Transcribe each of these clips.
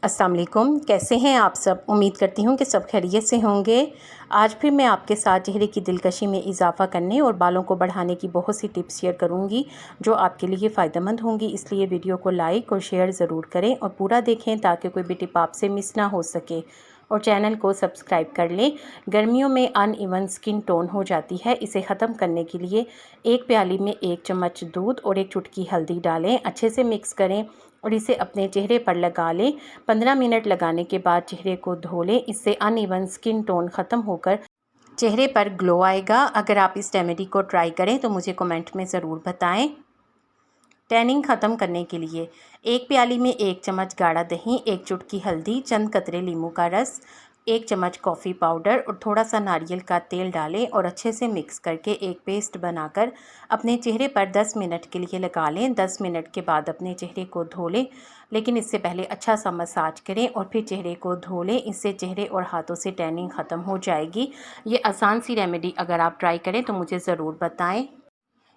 अस्सलाम वालेकुम। कैसे हैं आप सब? उम्मीद करती हूँ कि सब खैरियत से होंगे। आज फिर मैं आपके साथ चेहरे की दिलकशी में इजाफ़ा करने और बालों को बढ़ाने की बहुत सी टिप्स शेयर करूँगी जो आपके लिए फ़ायदेमंद होंगी। इसलिए वीडियो को लाइक और शेयर ज़रूर करें और पूरा देखें ताकि कोई भी टिप आपसे मिस ना हो सके, और चैनल को सब्सक्राइब कर लें। गर्मियों में अनइवन स्किन टोन हो जाती है, इसे ख़त्म करने के लिए एक प्याली में 1 चम्मच दूध और 1 चुटकी हल्दी डालें, अच्छे से मिक्स करें और इसे अपने चेहरे पर लगा लें। 15 मिनट लगाने के बाद चेहरे को धो लें, इससे अनइवन स्किन टोन ख़त्म होकर चेहरे पर ग्लो आएगा। अगर आप इस रेमेडी को ट्राई करें तो मुझे कमेंट में ज़रूर बताएं। टैनिंग ख़त्म करने के लिए एक प्याली में 1 चम्मच गाढ़ा दही, 1 चुटकी हल्दी, चंद कतरे नींबू का रस, 1 चम्मच कॉफ़ी पाउडर और थोड़ा सा नारियल का तेल डालें और अच्छे से मिक्स करके एक पेस्ट बनाकर अपने चेहरे पर 10 मिनट के लिए लगा लें। 10 मिनट के बाद अपने चेहरे को धो लें, लेकिन इससे पहले अच्छा सा मसाज करें और फिर चेहरे को धो लें। इससे चेहरे और हाथों से टैनिंग ख़त्म हो जाएगी। ये आसान सी रेमेडी अगर आप ट्राई करें तो मुझे ज़रूर बताएं।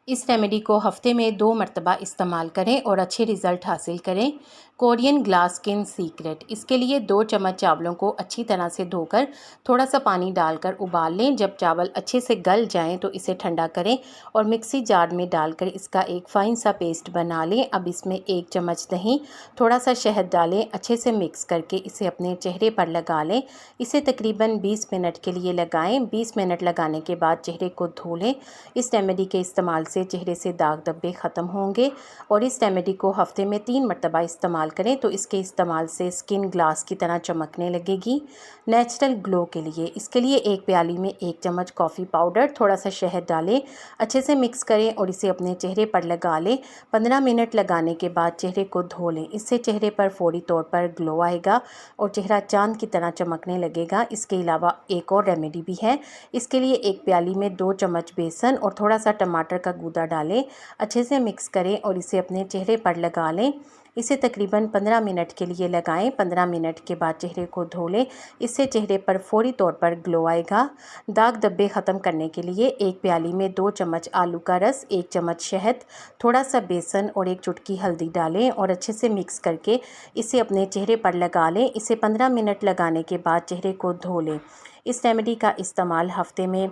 इस रेमेडी को हफ्ते में 2 मरतबा इस्तेमाल करें और अच्छे रिज़ल्ट हासिल करें। कोरियन ग्लास स्किन सीक्रेट, इसके लिए 2 चम्मच चावलों को अच्छी तरह से धोकर थोड़ा सा पानी डालकर उबाल लें। जब चावल अच्छे से गल जाएं तो इसे ठंडा करें और मिक्सी जार में डालकर इसका एक फ़ाइन सा पेस्ट बना लें। अब इसमें 1 चम्मच दही, थोड़ा सा शहद डालें, अच्छे से मिक्स करके इसे अपने चेहरे पर लगा लें। इसे तकरीबन 20 मिनट के लिए लगाएं। 20 मिनट लगाने के बाद चेहरे को धो लें। इस रेमेडी के इस्तेमाल से चेहरे से दाग धब्बे ख़त्म होंगे और इस रेमेडी को हफ्ते में 3 मरतबा इस्तेमाल करें तो इसके इस्तेमाल से स्किन ग्लास की तरह चमकने लगेगी। नेचुरल ग्लो के लिए इसके लिए एक प्याली में 1 चम्मच कॉफ़ी पाउडर, थोड़ा सा शहद डालें, अच्छे से मिक्स करें और इसे अपने चेहरे पर लगा लें। 15 मिनट लगाने के बाद चेहरे को धो लें। इससे चेहरे पर फौरी तौर पर ग्लो आएगा और चेहरा चांद की तरह चमकने लगेगा। इसके अलावा एक और रेमेडी भी है। इसके लिए एक प्याली में 2 चम्मच बेसन और थोड़ा सा टमाटर का गूदा डालें, अच्छे से मिक्स करें और इसे अपने चेहरे पर लगा लें। इसे तकरीबन 15 मिनट के लिए लगाएं। 15 मिनट के बाद चेहरे को धो लें। इससे चेहरे पर फौरी तौर पर ग्लो आएगा। दाग धब्बे ख़त्म करने के लिए एक प्याली में 2 चम्मच आलू का रस, 1 चम्मच शहद, थोड़ा सा बेसन और 1 चुटकी हल्दी डालें और अच्छे से मिक्स करके इसे अपने चेहरे पर लगा लें। इसे 15 मिनट लगाने के बाद चेहरे को धो लें। इस रेमेडी का इस्तेमाल हफ्ते में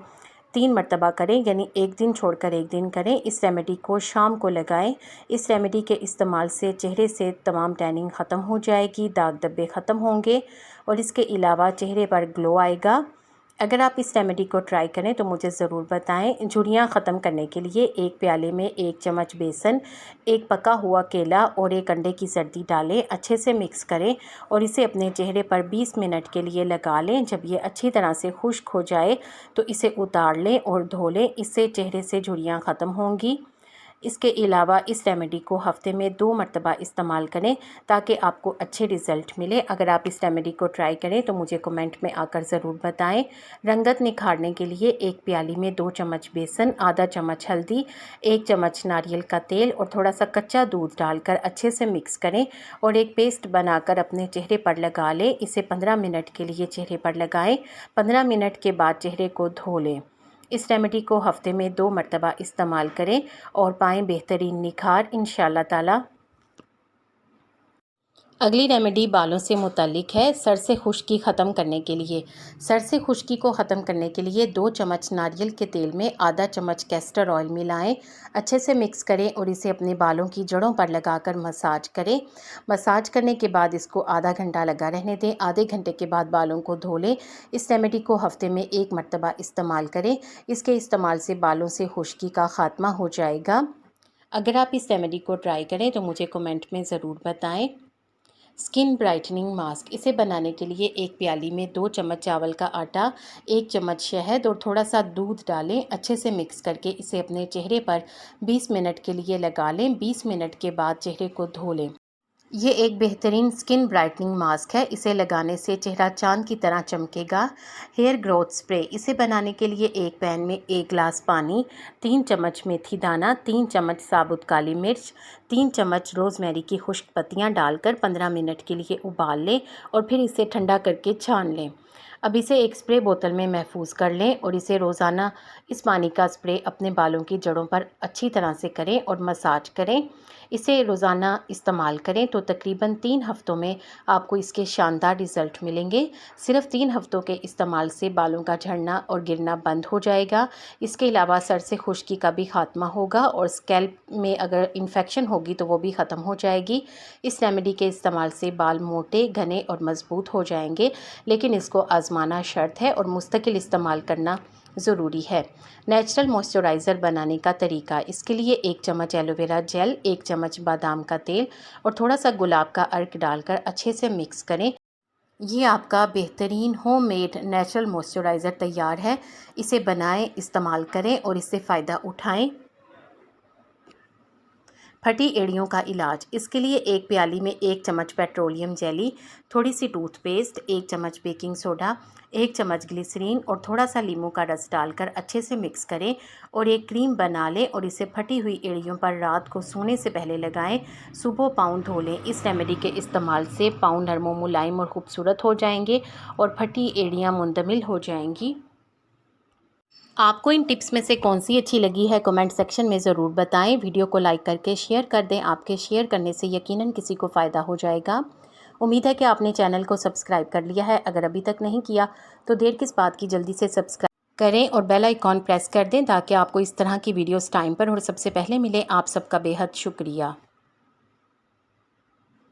3 मरतबा करें, यानी एक दिन छोड़कर एक दिन करें। इस रेमेडी को शाम को लगाएं। इस रेमेडी के इस्तेमाल से चेहरे से तमाम टैनिंग ख़त्म हो जाएगी, दाग धब्बे ख़त्म होंगे और इसके अलावा चेहरे पर ग्लो आएगा। अगर आप इस रेमेडी को ट्राई करें तो मुझे ज़रूर बताएं। झुर्रियाँ ख़त्म करने के लिए एक प्याले में 1 चम्मच बेसन, 1 पका हुआ केला और 1 अंडे की जर्दी डालें, अच्छे से मिक्स करें और इसे अपने चेहरे पर 20 मिनट के लिए लगा लें। जब ये अच्छी तरह से खुश्क हो जाए तो इसे उतार लें और धो लें। इससे चेहरे से झुर्रियाँ ख़त्म होंगी। इसके अलावा इस रेमेडी को हफ्ते में 2 मरतबा इस्तेमाल करें ताकि आपको अच्छे रिज़ल्ट मिले। अगर आप इस रेमेडी को ट्राई करें तो मुझे कमेंट में आकर ज़रूर बताएं। रंगत निखारने के लिए एक प्याली में 2 चम्मच बेसन, आधा चम्मच हल्दी, 1 चम्मच नारियल का तेल और थोड़ा सा कच्चा दूध डालकर अच्छे से मिक्स करें और एक पेस्ट बनाकर अपने चेहरे पर लगा लें। इसे 15 मिनट के लिए चेहरे पर लगाएं। 15 मिनट के बाद चेहरे को धो लें। इस रेमेडी को हफ्ते में 2 मरतबा इस्तेमाल करें और पाएँ बेहतरीन निखार इंशाअल्लाह ताला। अगली रेमेडी बालों से मुतालिक है, सर से खुश्की ख़त्म करने के लिए। सर से खुश्की को ख़त्म करने के लिए 2 चम्मच नारियल के तेल में आधा चम्मच कैस्टर ऑयल मिलाएं, अच्छे से मिक्स करें और इसे अपने बालों की जड़ों पर लगाकर मसाज करें। मसाज करने के बाद इसको आधा घंटा लगा रहने दें। आधे घंटे के बाद बालों को धो लें। इस रेमेडी को हफ्ते में 1 मरतबा इस्तेमाल करें। इसके इस्तेमाल से बालों से खुश्की का ख़ात्मा हो जाएगा। अगर आप इस रेमेडी को ट्राई करें तो मुझे कमेंट में ज़रूर बताएं। स्किन ब्राइटनिंग मास्क, इसे बनाने के लिए एक प्याली में 2 चम्मच चावल का आटा, 1 चम्मच शहद और थोड़ा सा दूध डालें, अच्छे से मिक्स करके इसे अपने चेहरे पर 20 मिनट के लिए लगा लें। 20 मिनट के बाद चेहरे को धो लें। ये एक बेहतरीन स्किन ब्राइटनिंग मास्क है। इसे लगाने से चेहरा चांद की तरह चमकेगा। हेयर ग्रोथ स्प्रे, इसे बनाने के लिए एक पैन में 1 गिलास पानी, 3 चम्मच मेथी दाना, 3 चम्मच साबुत काली मिर्च, 3 चम्मच रोज़मेरी की खुश्क पत्तियां डालकर 15 मिनट के लिए उबाल लें और फिर इसे ठंडा करके छान लें। अब इसे एक स्प्रे बोतल में महफूज कर लें और इसे रोज़ाना इस पानी का स्प्रे अपने बालों की जड़ों पर अच्छी तरह से करें और मसाज करें। इसे रोज़ाना इस्तेमाल करें तो तकरीबन 3 हफ़्तों में आपको इसके शानदार रिज़ल्ट मिलेंगे। सिर्फ़ 3 हफ़्तों के इस्तेमाल से बालों का झड़ना और गिरना बंद हो जाएगा। इसके अलावा सर से खुश्की का भी ख़ात्मा होगा और स्कैल्प में अगर इन्फेक्शन होगी तो वो भी ख़त्म हो जाएगी। इस रेमेडी के इस्तेमाल से बाल मोटे, घने और मज़बूत हो जाएंगे, लेकिन इसको आज़माना शर्त है और मुस्तकिल इस्तेमाल करना ज़रूरी है। नेचुरल मॉइस्चराइज़र बनाने का तरीका। इसके लिए 1 चम्मच एलोवेरा जेल, 1 चम्मच बादाम का तेल और थोड़ा सा गुलाब का अर्क डालकर अच्छे से मिक्स करें। ये आपका बेहतरीन होममेड नेचुरल मॉइस्चराइज़र तैयार है। इसे बनाएं, इस्तेमाल करें और इससे फ़ायदा उठाएं। फटी एड़ियों का इलाज। इसके लिए 1 प्याली में 1 चम्मच पेट्रोलियम जेली, थोड़ी सी टूथपेस्ट, 1 चम्मच बेकिंग सोडा, 1 चम्मच ग्लिसरीन और थोड़ा सा नींबू का रस डालकर अच्छे से मिक्स करें और एक क्रीम बना लें और इसे फटी हुई एड़ियों पर रात को सोने से पहले लगाएं। सुबह पाँव धो लें। इस रेमेडी के इस्तेमाल से पाँव नरम मुलायम और खूबसूरत हो जाएंगे और फटी एड़ियाँ मुंतमिल हो जाएंगी। आपको इन टिप्स में से कौन सी अच्छी लगी है कमेंट सेक्शन में ज़रूर बताएं। वीडियो को लाइक करके शेयर कर दें। आपके शेयर करने से यकीनन किसी को फ़ायदा हो जाएगा। उम्मीद है कि आपने चैनल को सब्सक्राइब कर लिया है। अगर अभी तक नहीं किया तो देर किस बात की, जल्दी से सब्सक्राइब करें और बेल आइकॉन प्रेस कर दें ताकि आपको इस तरह की वीडियोस टाइम पर और सबसे पहले मिले। आप सबका बेहद शुक्रिया।